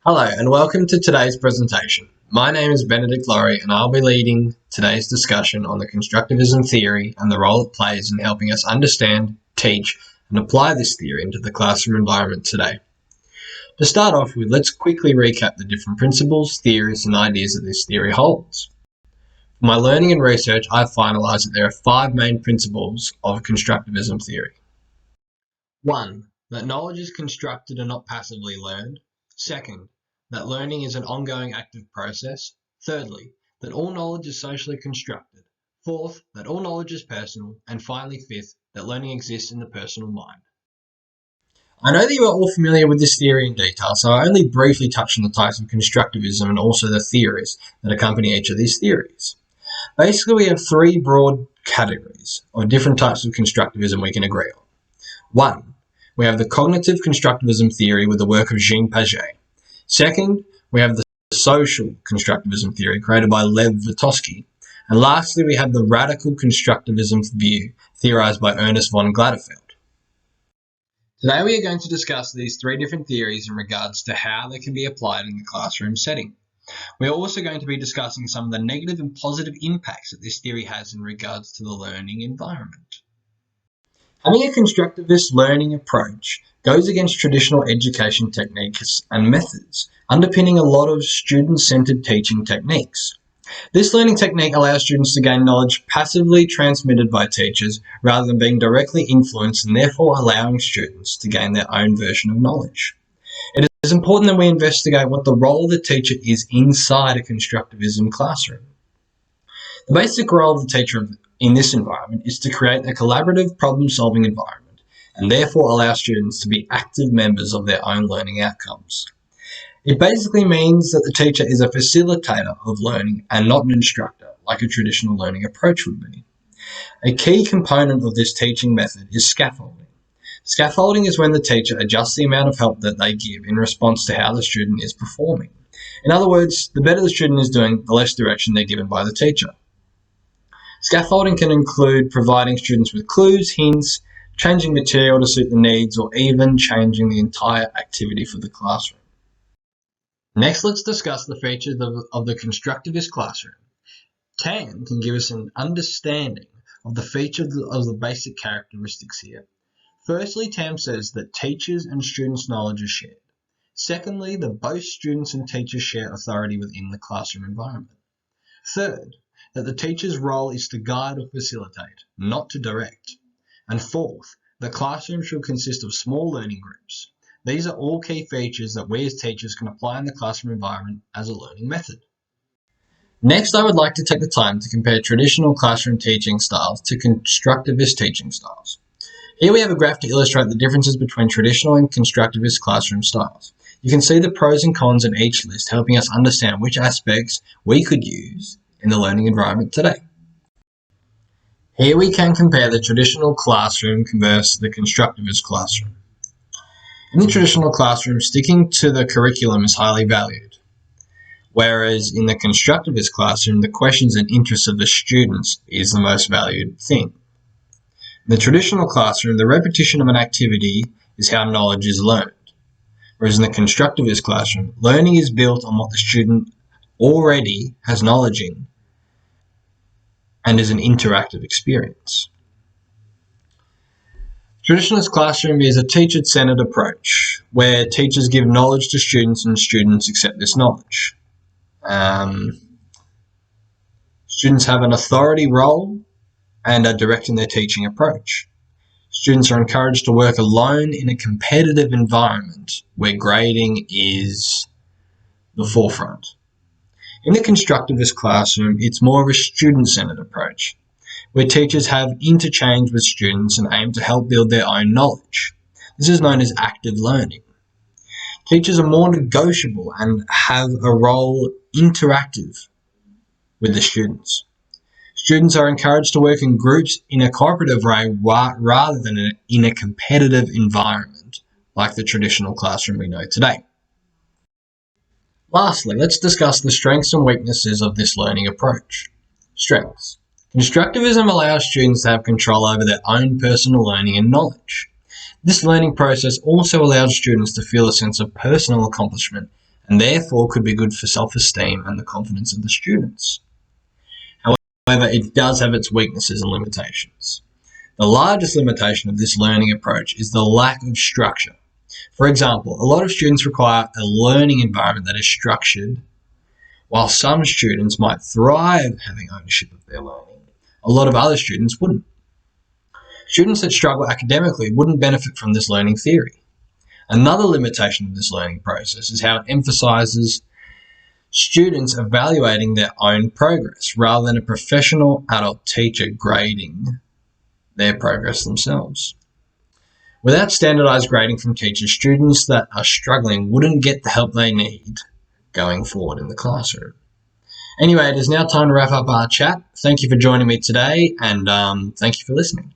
Hello and welcome to today's presentation. My name is Benedict Laurie and I'll be leading today's discussion on the constructivism theory and the role it plays in helping us understand, teach and apply this theory into the classroom environment today. To start off with, let's quickly recap the different principles, theories and ideas that this theory holds. For my learning and research, I've finalised that there are 5 main principles of constructivism theory. 1. That knowledge is constructed and not passively learned. 2nd, that learning is an ongoing active process. Thirdly, that all knowledge is socially constructed. 4th, that all knowledge is personal. And finally, 5th, that learning exists in the personal mind. I know that you are all familiar with this theory in detail, so I only briefly touch on the types of constructivism and also the theories that accompany each of these theories. Basically, we have 3 broad categories of different types of constructivism we can agree on. 1. We have the cognitive constructivism theory with the work of Jean Piaget. 2nd, we have the social constructivism theory created by Lev Vygotsky. And lastly, we have the radical constructivism view theorized by Ernest von Gladefeld. Today we are going to discuss these 3 different theories in regards to how they can be applied in the classroom setting. We are also going to be discussing some of the negative and positive impacts that this theory has in regards to the learning environment. Having a constructivist learning approach goes against traditional education techniques and methods, underpinning a lot of student-centered teaching techniques. This learning technique allows students to gain knowledge passively transmitted by teachers rather than being directly influenced and therefore allowing students to gain their own version of knowledge. It is important that we investigate what the role of the teacher is inside a constructivism classroom. The basic role of the teacher in this environment is to create a collaborative problem-solving environment and therefore allow students to be active members of their own learning outcomes. It basically means that the teacher is a facilitator of learning and not an instructor, like a traditional learning approach would be. A key component of this teaching method is scaffolding. Scaffolding is when the teacher adjusts the amount of help that they give in response to how the student is performing. In other words, the better the student is doing, the less direction they're given by the teacher. Scaffolding can include providing students with clues, hints, changing material to suit the needs, or even changing the entire activity for the classroom. Next, let's discuss the features of the constructivist classroom. Tam can give us an understanding of the features of the basic characteristics here. Firstly, Tam says that teachers and students' knowledge is shared. Secondly, that both students and teachers share authority within the classroom environment. Third, that the teacher's role is to guide or facilitate, not to direct. And fourth, the classroom should consist of small learning groups. These are all key features that we as teachers can apply in the classroom environment as a learning method. Next, I would like to take the time to compare traditional classroom teaching styles to constructivist teaching styles. Here we have a graph to illustrate the differences between traditional and constructivist classroom styles. You can see the pros and cons in each list, helping us understand which aspects we could use in the learning environment today. Here we can compare the traditional classroom versus the constructivist classroom. In the traditional classroom, sticking to the curriculum is highly valued, whereas in the constructivist classroom, the questions and interests of the students is the most valued thing. In the traditional classroom, the repetition of an activity is how knowledge is learned, whereas in the constructivist classroom, learning is built on what the student already has knowledge in and is an interactive experience. Traditionalist classroom is a teacher-centered approach where teachers give knowledge to students and students accept this knowledge. Students have an authority role and are directing their teaching approach. Students are encouraged to work alone in a competitive environment where grading is the forefront. In the constructivist classroom, it's more of a student-centered approach, where teachers have interchange with students and aim to help build their own knowledge. This is known as active learning. Teachers are more negotiable and have a role interactive with the students. Students are encouraged to work in groups in a cooperative way rather than in a competitive environment like the traditional classroom we know today. Lastly, let's discuss the strengths and weaknesses of this learning approach. Strengths. Constructivism allows students to have control over their own personal learning and knowledge. This learning process also allows students to feel a sense of personal accomplishment and therefore could be good for self-esteem and the confidence of the students. However, it does have its weaknesses and limitations. The largest limitation of this learning approach is the lack of structure. For example, a lot of students require a learning environment that is structured, while some students might thrive having ownership of their learning. A lot of other students wouldn't. Students that struggle academically wouldn't benefit from this learning theory. Another limitation of this learning process is how it emphasizes students evaluating their own progress rather than a professional adult teacher grading their progress themselves. Without standardized grading from teachers, students that are struggling wouldn't get the help they need going forward in the classroom. Anyway, it is now time to wrap up our chat. Thank you for joining me today, and thank you for listening.